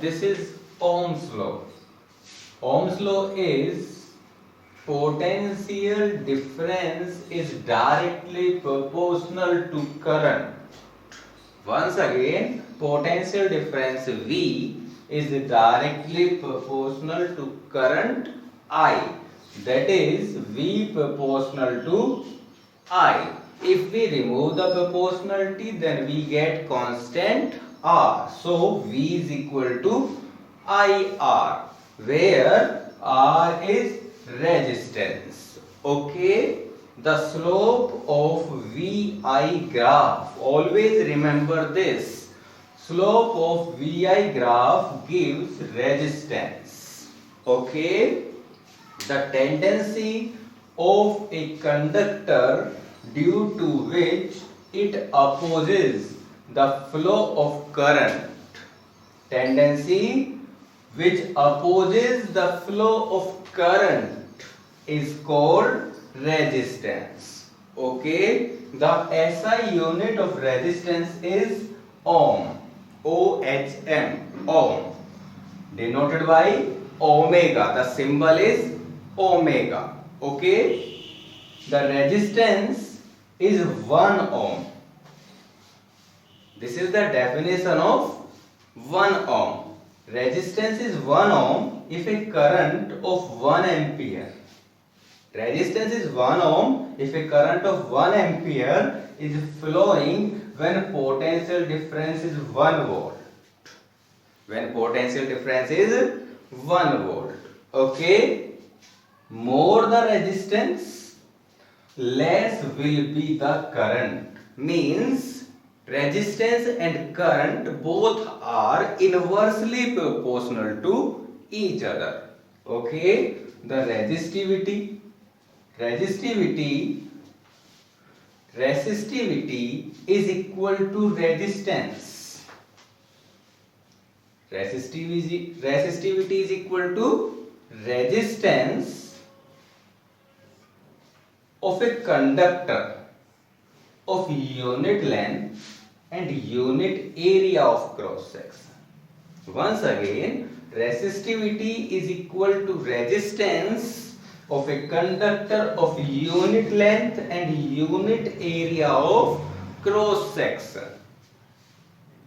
this is Ohm's law. Ohm's law is potential difference is directly proportional to current. Once again, potential difference V is directly proportional to current I. That is V proportional to I. If we remove the proportionality, then we get constant R. So V is equal to IR, where R is resistance. Okay. The slope of VI graph, always remember this, slope of VI graph gives resistance. Okay. The tendency of a conductor due to which it opposes the flow of current, tendency which opposes the flow of current is called resistance. Okay. The SI unit of resistance is ohm. OHM, ohm, denoted by omega. The symbol is omega. Okay. The resistance is 1 ohm. This is the definition of 1 ohm. Resistance is 1 ohm if a current of 1 ampere. Resistance is 1 ohm if a current of 1 ampere is flowing when potential difference is 1 volt. When potential difference is 1 volt. Okay. More the resistance, less will be the current. Means resistance and current both are inversely proportional to each other. Okay. The resistivity is equal to resistance. Resistivity is equal to resistance of a conductor of unit length and unit area of cross section. Once again, resistivity is equal to resistance of a conductor of unit length and unit area of cross section.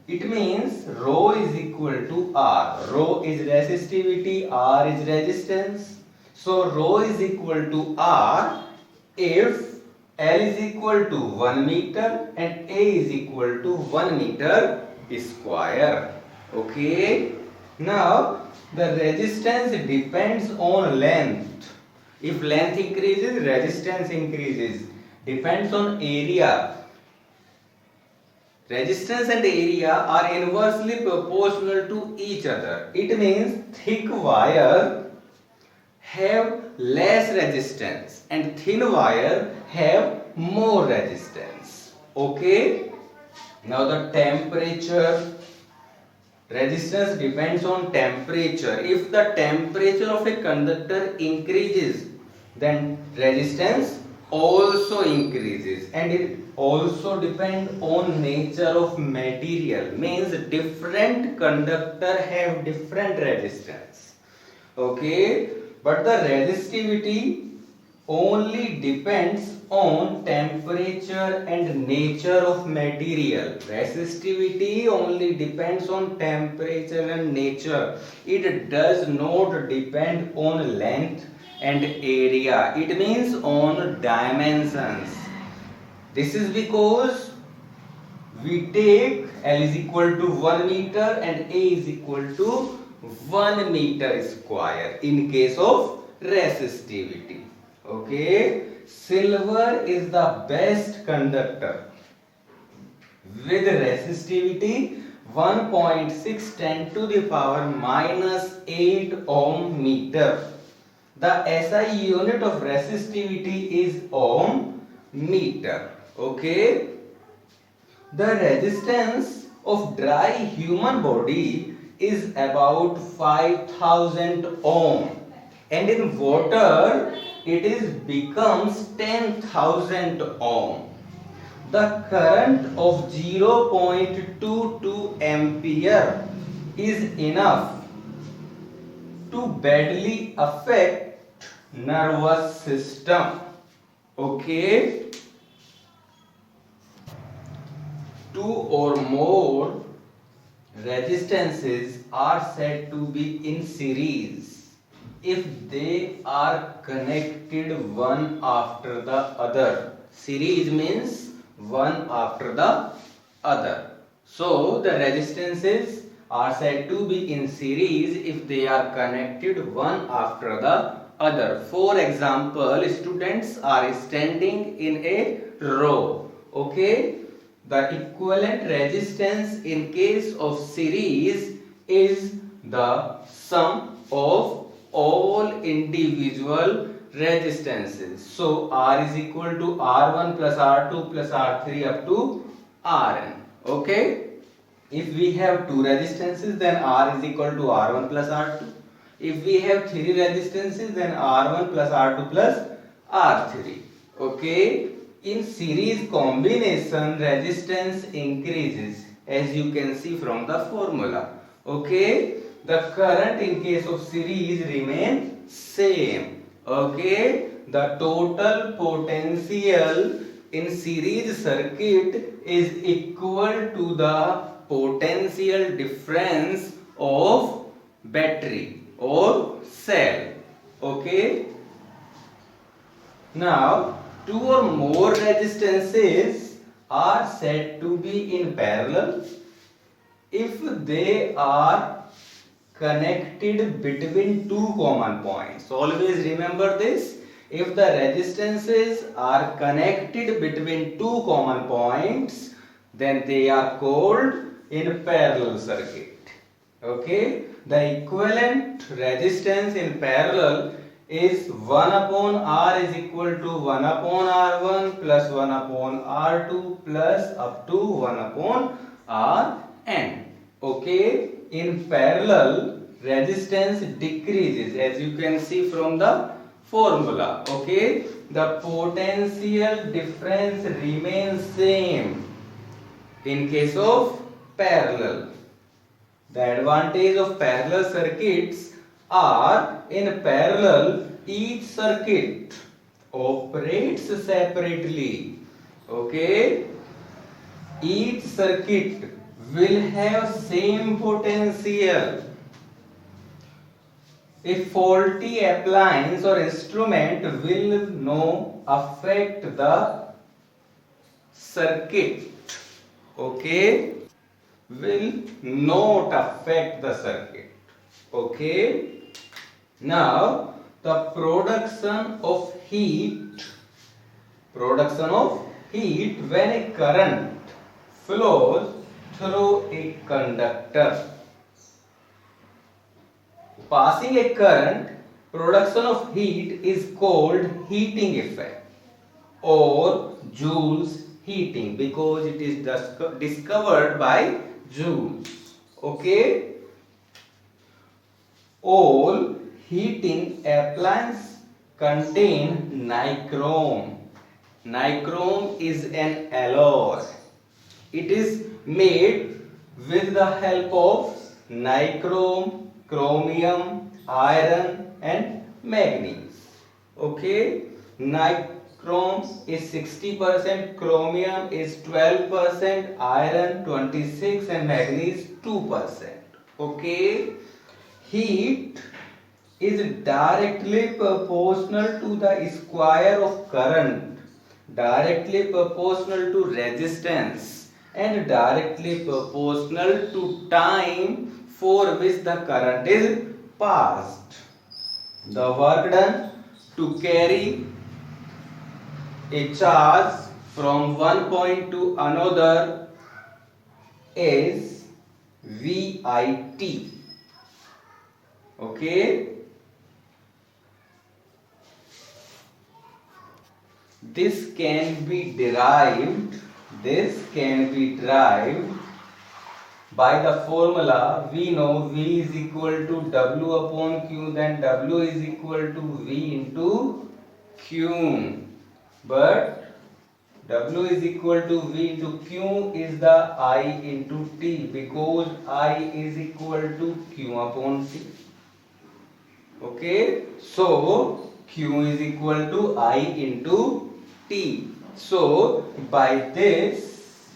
It means rho is equal to R. Rho is resistivity, R is resistance. So rho is equal to R if L is equal to 1 meter and A is equal to 1 meter square. Okay. Now the resistance depends on length. If length increases, resistance increases. Depends on area. Resistance and area are inversely proportional to each other. It means thick wire have less resistance and thin wire have more resistance. Okay. Now the temperature. Resistance depends on temperature. If the temperature of a conductor increases, then resistance also increases, and it also depends on nature of material. Means different conductor have different resistance. Okay, but the resistivity only depends on temperature and nature of material. Resistivity only depends on temperature and nature. It does not depend on length and area. It means on dimensions. This is because we take L is equal to 1 meter and A is equal to 1 meter square in case of resistivity. Okay. Silver is the best conductor with resistivity 1.6 10 to the power minus 8 ohm meter. The SI unit of resistivity is ohm meter. Okay. The resistance of dry human body is about 5000 ohm, and in water it is becomes 10,000 ohm. The current of 0.22 ampere is enough to badly affect nervous system. Okay, two or more resistances are said to be in series if they are connected one after the other. Series means one after the other. So the resistances are said to be in series if they are connected one after the other. For example, students are standing in a row. Okay, the equivalent resistance in case of series is the sum of all individual resistances. So R is equal to R1 plus R2 plus R3 up to Rn. Okay. If we have two resistances, then R is equal to R1 plus R2. If we have three resistances, then R1 plus R2 plus R3. Okay. In series combination, resistance increases, as you can see from the formula. Okay. The current in case of series remain same. Okay. The total potential in series circuit is equal to the potential difference of battery or cell. Okay. Now, two or more resistances are said to be in parallel if they are connected between two common points. Always remember this. If the resistances are connected between two common points, then they are called in parallel circuit. Okay, the equivalent resistance in parallel is 1 upon R is equal to 1 upon R1 plus 1 upon R2 plus up to 1 upon Rn. Okay, in parallel resistance decreases, as you can see from the formula. Okay, the potential difference remains same in case of parallel. The advantage of parallel circuits are in parallel each circuit operates separately. Okay, each circuit will have same potential. A faulty appliance or instrument will not affect the circuit. Okay, will not affect the circuit. Okay, now the production of heat when a current flows through a conductor. Passing a current, production of heat is called heating effect or Joule's heating, because it is discovered by Joule. Okay, all heating appliances contain nichrome. Nichrome is an alloy. It is made with the help of nichrome, chromium, iron and manganese. Okay, nichrome is 60%, chromium is 12%, iron 26% and manganese 2%. Okay, heat is directly proportional to the square of current, directly proportional to resistance and directly proportional to time for which the current is passed. The work done to carry a charge from one point to another is VIT. Okay, this can be derived by the formula. We know V is equal to W upon Q, then W is equal to V into Q. But W is equal to V into Q is the I into T, because I is equal to Q upon T. Okay, so Q is equal to I into T. So by this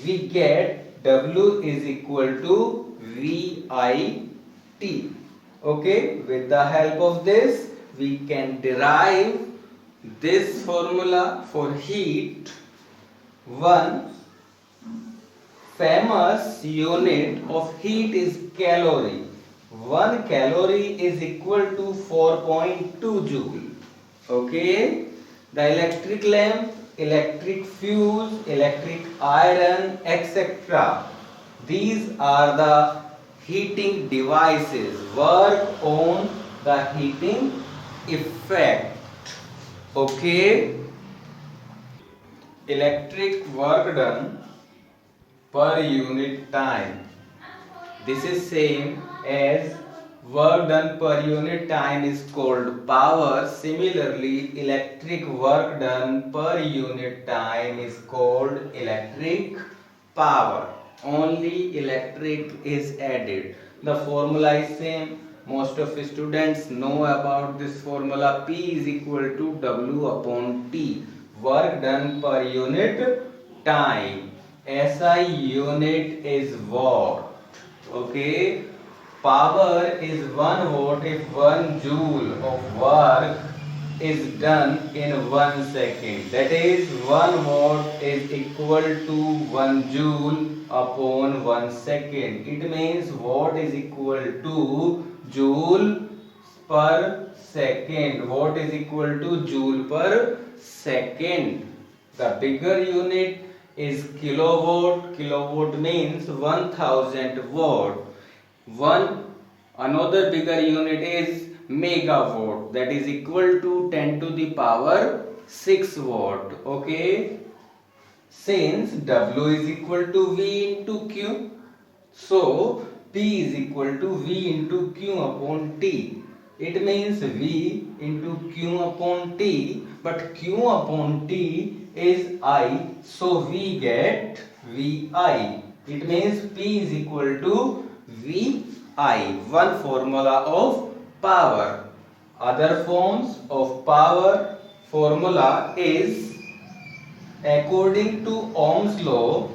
we get W is equal to VIT. Okay, with the help of this we can derive this formula for heat. One famous unit of heat is calorie. 1 calorie is equal to 4.2 joule. Okay, the electric lamp, electric fuse, electric iron, etc. These are the heating devices, work on the heating effect. Okay, electric work done per unit time. This is same as work done per unit time is called power. Similarly, electric work done per unit time is called electric power. Only electric is added. The formula is same. Most of students know about this formula. P is equal to W upon T. Work done per unit time. SI unit is watt. Okay, power is 1 watt if 1 joule of work is done in 1 second. That is 1 watt is equal to 1 joule upon 1 second. It means watt is equal to joule per second. Watt is equal to joule per second. The bigger unit is kilowatt. Kilowatt means 1000 watt. Another bigger unit is megawatt, that is equal to 10 to the power 6 watt. Okay, since W is equal to V into Q, so P is equal to V into Q upon T. It means V into Q upon T, but Q upon T is I, so we get VI. It means P is equal to VI. One formula of power. Other forms of power formula is, according to Ohm's law,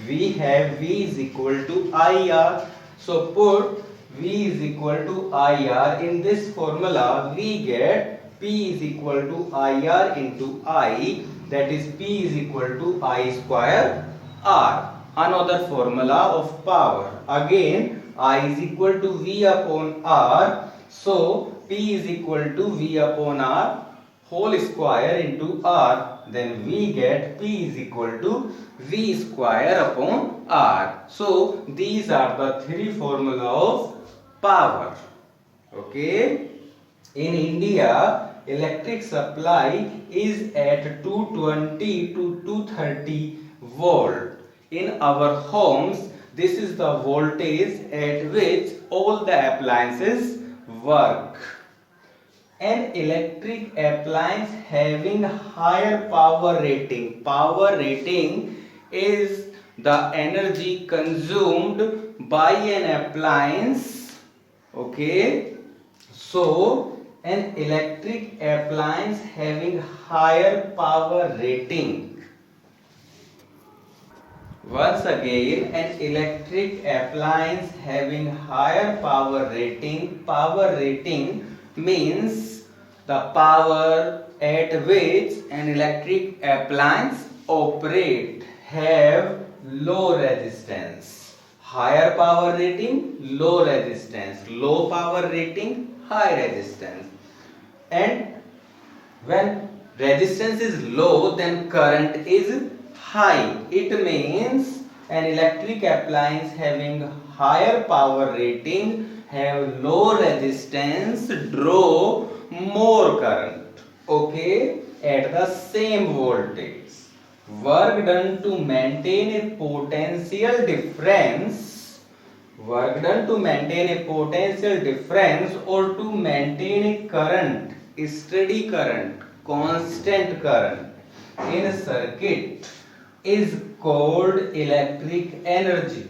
we have V is equal to IR. So put V is equal to IR in this formula. We get P is equal to IR into I, that is P is equal to I square R. Another formula of power. Again, I is equal to V upon R. So P is equal to V upon R whole square into R. Then we get P is equal to V square upon R. So these are the three formula of power. Okay. In India, electric supply is at 220 to 230 volt. In our homes, this is the voltage at which all the appliances work. An electric appliance having higher power rating. Power rating is the energy consumed by an appliance. Okay, so an electric appliance having higher power rating. Once again, an electric appliance having higher power rating. Power rating means the power at which an electric appliance operate. Have low resistance. Higher power rating, low resistance. Low power rating, high resistance. And when resistance is low, then current is high. It means an electric appliance having higher power rating have low resistance, draw more current. Okay, at the same voltage. Work done to maintain a potential difference. Work done to maintain a potential difference or to maintain a current, a steady current, constant current in a circuit is called electric energy.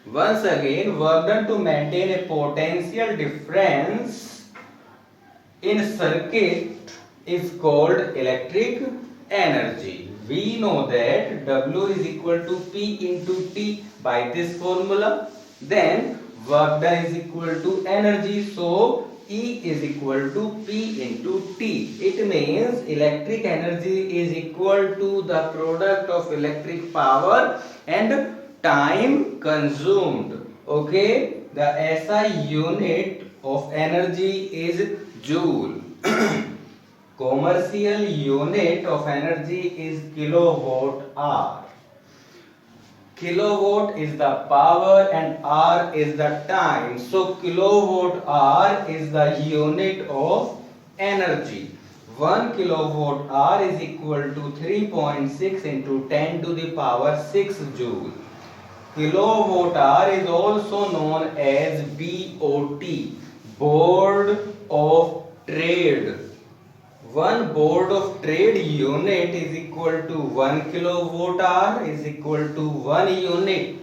Once again, work done to maintain a potential difference in circuit is called electric energy. We know that W is equal to P into T by this formula. Then work done is equal to energy. So E is equal to P into T. It means electric energy is equal to the product of electric power and time consumed. Okay, the SI unit of energy is joule. Commercial unit of energy is kilowatt hour. Kilowatt is the power and hour is the time. So kilowatt hour is the unit of energy. 1 kilowatt hour is equal to 3.6 into 10 to the power 6 joule. Kilowatt hour is also known as BOT, Board of Trade. One board of trade unit is equal to 1 kilowatt hour is equal to 1 unit,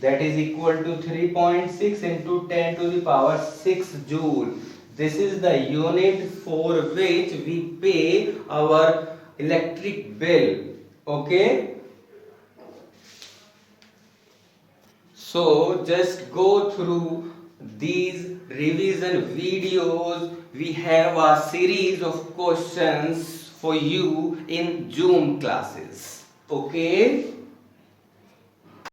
that is equal to 3.6 into 10 to the power 6 joule. This is the unit for which we pay our electric bill. Okay, so just go through these revision videos. We have a series of questions for you in Zoom classes. Okay.